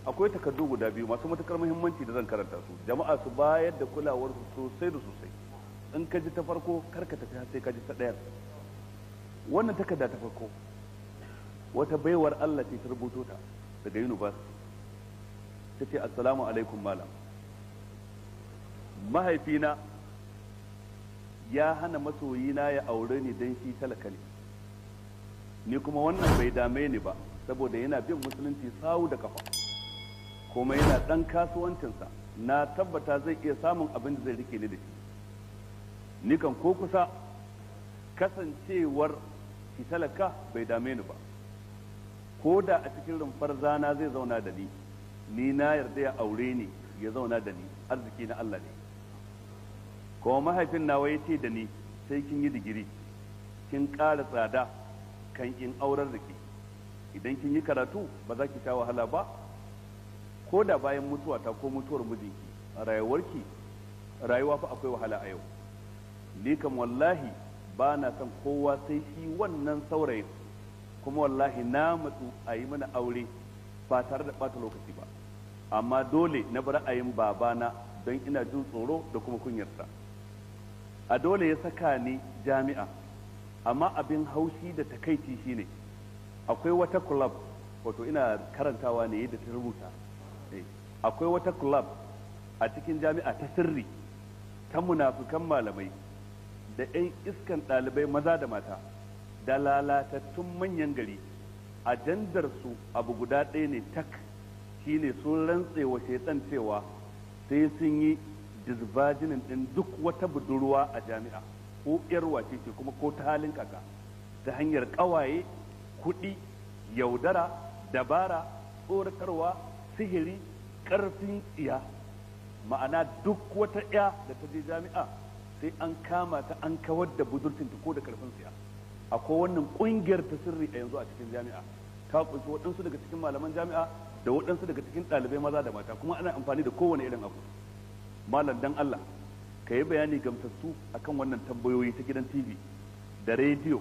akwai takardu guda biyu masu matukar muhimmanci da zan karanta su, jama'a su bayar da kulawar su sosai da sosai. In ka ji ta farko kar ka tafi sai ka ji ta ɗaya. Wannan takarda ta farko wata baiwar Allah ce ta rubuto ta daga university. Ta ce assalamu alaikum malam, mahaifina ya hana masoyina ya aure ni don shi talaka ne, ni kuma wannan bai dame ni ba saboda yana bin musulunci sawu da kafa kuma yana dan kasuwancinsa, na tabbata zai iya samun abin da zai rike ni da shi. Ni kan ko kusa kasancewar shi talaka bai dame ni ba, ko da a cikin rumfar zana zai zauna da ni na yarda ya aure ni ya zauna da ni, arziki na Allah ne. Kuma mahaifin nawa ya ce da ni sai kin yi digiri kin ƙara tsada kan in aurar da ke, idan kin yi karatu ba za ki sha wahala ba, ko da bayan mutuwa ta ko mutuwar mijinki a rayuwarki, rayuwa fa akwai wahala a yau. Ni kam wallahi ba na son kowa sai shi wannan saurayin, kuma wallahi na matsu a yi mana aure ba tare da ɓata lokaci ba, amma dole na bar ra'ayin babana don ina jin tsoro da kuma kunyarsa. A dole ya saka ni jami'a, amma abin haushi da takaici shine akwai wata club, wato ina karantawa ne yadda ta rubuta, akwai wata club a cikin jami'a ta sirri ta munafukan malamai da 'yan iskan ɗalibai maza da mata da lalatattun manyan gari. Ajandar su abu guda ɗaya ne tak, shine sun rantse wa shaitan cewa sai sun yi disbajinin ɗin duk wata budurwa a jami'a, ko yar wace ce kuma ko ta halin kaka, ta hanyar ƙawaye, kuɗi, yaudara, dabara, tsoratarwa, sihiri, ƙarfin tsiya. Ma'ana duk wata ya da ta je jami'a sai an kama ta an kawar da budurcinta ko da ƙarfin tsiya. Akwai wannan ƙungiyar ta sirri a yanzu a cikin jami'a, ta kunshi waɗansu daga cikin malaman jami'a da waɗansu daga cikin ɗalibai maza da mata, kuma ana amfani da kowane irin abu. Malam dan Allah ka yi bayani gamsassu akan wannan tambayoyi ta gidan TV da rediyo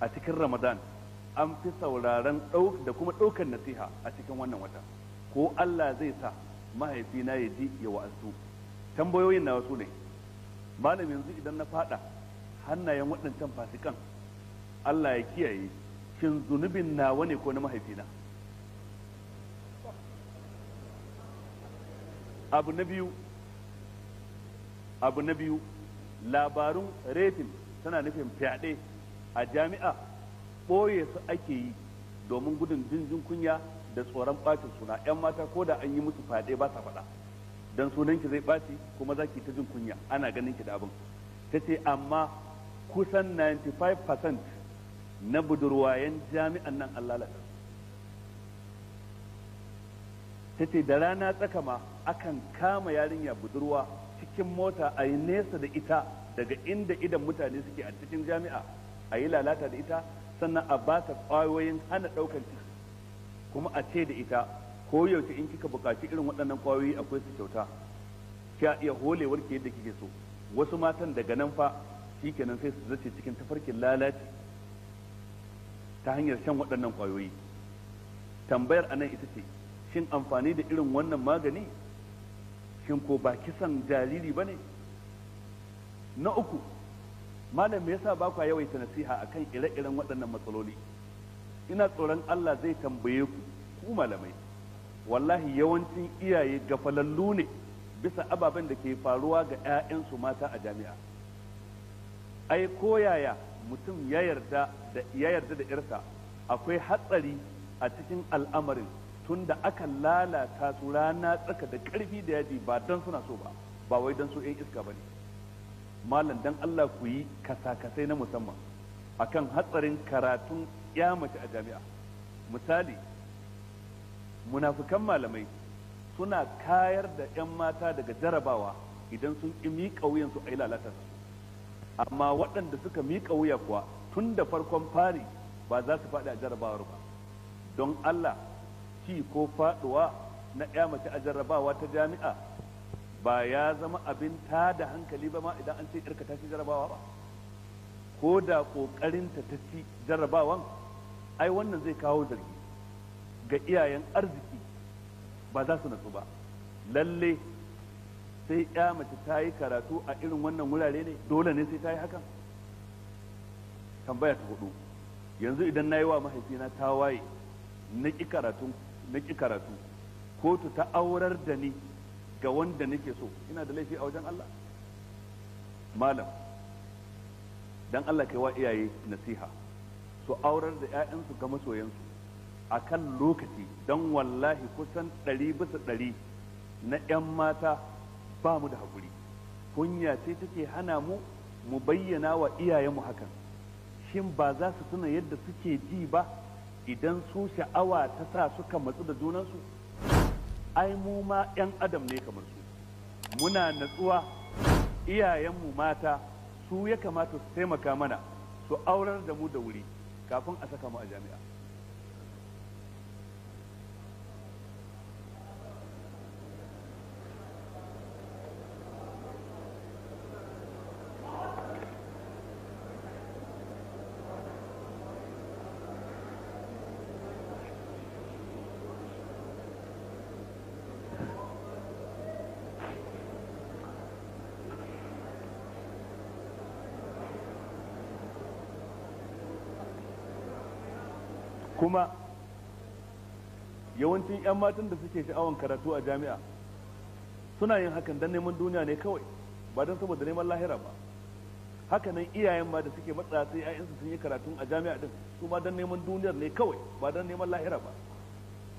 a cikin Ramadan. An fi sauraron da kuma ɗaukar nasiha a cikin wannan wata, ko Allah zai sa mahaifina ya ji ya wa'azu. Tambayoyin na wasu ne, malam yanzu idan na fada hannayen waɗancan fasikan, Allah ya kiyaye, shin zunubin nawa ne ko na mahaifina? Abu na biyu, labarun retin tana nufin fyaɗe a jami'a ɓoye su ake yi domin gudun jinjin kunya da tsoron ɓacin suna. 'Yan mata ko da an yi musu fyaɗe ba sa faɗa, don sunanki zai ɓaci kuma za ki ta jin kunya, ana ganin ki da abin. Ta ce amma kusan 95% na budurwayen jami'an nan an lalata. Ta ce da rana tsaka ma akan kama yarinya budurwa cikin mota a yi nesa da ita daga inda idan mutane suke a cikin jami'a, a yi lalata da ita, sannan a ba ta ƙwayoyin hana ɗaukar ciki, kuma a ce da ita ko yaushe in kika buƙaci irin waɗannan ƙwayoyi akwai su kyauta, kya iya holewar ki yadda kike so. Wasu matan daga nan fa shikenan sai su zace cikin tafarkin lalaci ta hanyar shan waɗannan ƙwayoyi. Tambayar anan ita ce, shin amfani da irin wannan magani shin ko ba kisan jariri ba ne? Na uku, malam me yasa ba kwa yawaita nasiha akan ire-iren waɗannan matsaloli? Ina tsoron Allah zai tambaye ku malamai. Wallahi yawancin iyaye gafalallu ne bisa ababen da ke faruwa ga 'ya'yansu mata a jami'a. Ai ko yaya mutum ya yarda da yarsa, akwai hatsari a cikin al'amarin, tunda aka lalata su rana tsaka da ƙarfi da yaji ba don suna so ba, ba wai don su 'yan iska ba ne. Malam dan Allah ku yi kasa-kasai na musamman akan hatsarin karatun ya mace a jami'a. Misali, munafukan malamai suna kayar da 'yan mata daga jarabawa idan sun ƙi miƙa wuyansu a yi lalata su, amma waɗanda suka miƙa wuya kuwa tun da farkon fari ba za su faɗi a jarabawar ba. Don Allah, ci ko faɗuwa na 'ya mace a jarabawa ta jami'a ba ya zama abin tada hankali ba ma idan an ce irka ta ci jarabawa ba? Ko da ƙoƙarinta ta ci jarabawan, ai wannan zai kawo zargi ga iyayen arziki ba za su natsu ba. Lalle sai ya mace ta yi karatu a irin wannan wurare ne, dole ne sai ta yi hakan? Tambaya ta hudu, yanzu idan na yi wa mahaifina ta waye na ƙi karatu kotu ta aurar da ni ga wanda nake so, ina da laifi a wajen Allah? Malam, dan Allah kai wa iyaye nasiha su aurar da 'ya'yansu ga masoyansu a kan lokaci, don wallahi kusan 100% na 'yan mata ba mu da haƙuri. Kunya ce take hana mu bayyana wa iyayenmu hakan. Shin ba za su tuna yadda suke ji ba idan su sha'awa ta sa suka matsu da junansu? Ai mu ma 'yan adam ne kamar su, muna natsuwa. Iyayenmu mata su ya kamata su taimaka mana su aurar da mu da wuri kafin a saka mu a jami'a. Kuma yawancin 'yan matan da suke sha'awan karatu a jami'a suna yin hakan don neman duniya ne kawai, ba don saboda neman lahira ba. Hakanan iyayen ma da suke matsa sai 'ya'yansu sun yi karatun a jami'a din, su ma don neman duniyar ne kawai, ba don neman lahira ba.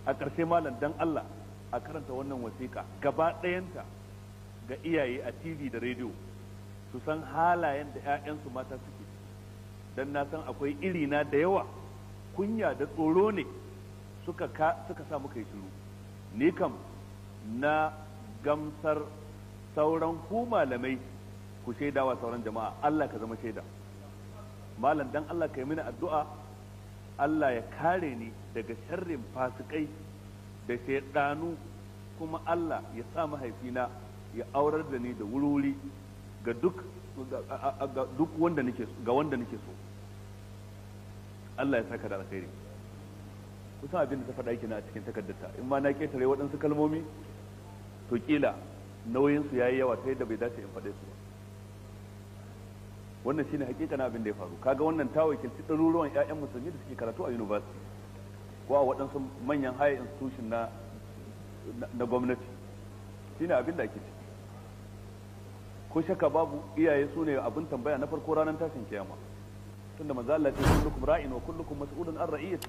A ƙarshe malam, dan Allah a karanta wannan wasiƙa gaba ɗayanta ga iyaye a TV da rediyo, su san halayen da 'ya'yansu mata suke, don na san akwai irina da yawa kunya da tsoro ne suka sa muka yi shiru. Ni kam na gamsar sauran ku malamai ku shaidawa sauran jama'a, Allah ka zama shaida. Malam, dan Allah ka yi mini addu'a, Allah ya kare ni daga sharrin fasikai da shaidanu, kuma Allah ya sa mahaifina ya aurar da ni da wuri ga duk wanda nake so. Allah ya saka da alkhairi. Kusan abin da ta faɗa kina a cikin takardarta, in ma na ketare waɗansu kalmomi to kila nauyin su yayi yawa ta yadda bai dace in faɗe su ba. Wannan shine hakikanin abin da ya faru. Kaga wannan ta wakilci ɗaruruwan ƴaƴan musulmi da suke karatu a university ko a waɗansu manyan higher institution na gwamnati. Shine abin da ake ciki. Ko shakka babu iyaye su ne abin tambaya na farko ranar tashin kiyama. Tunda manzo Allah ya ce kullukum ra'in wa kullukum mas'ulun an ra'iyati.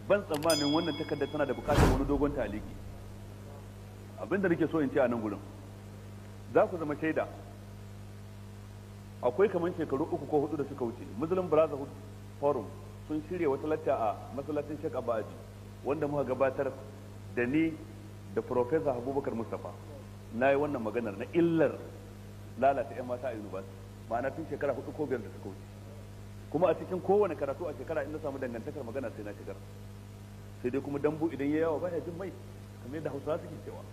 Ban tsammanin wannan takarda tana da bukatar wani dogon taliki. Abinda nake so in ce a nan gurin, za ku zama shaida, akwai kamar shekaru 3 ko 4 da suka wuce Muslim Brotherhood Forum sun shirya wata lacca a masallacin Sheikh Abaji, wanda muka gabatar da ni da Professor Abubakar Mustafa. Na yi wannan maganar na illar lalata 'yan mata a university, ma'ana tun shekara 4 ko 5 da suka wuce. Kuma a cikin kowane karatu a shekara in na samu dangantakar magana sai na shigar. Sai dai kuma dambu idan ya yawa baya jin mai, kamar yadda Hausawa suke cewa.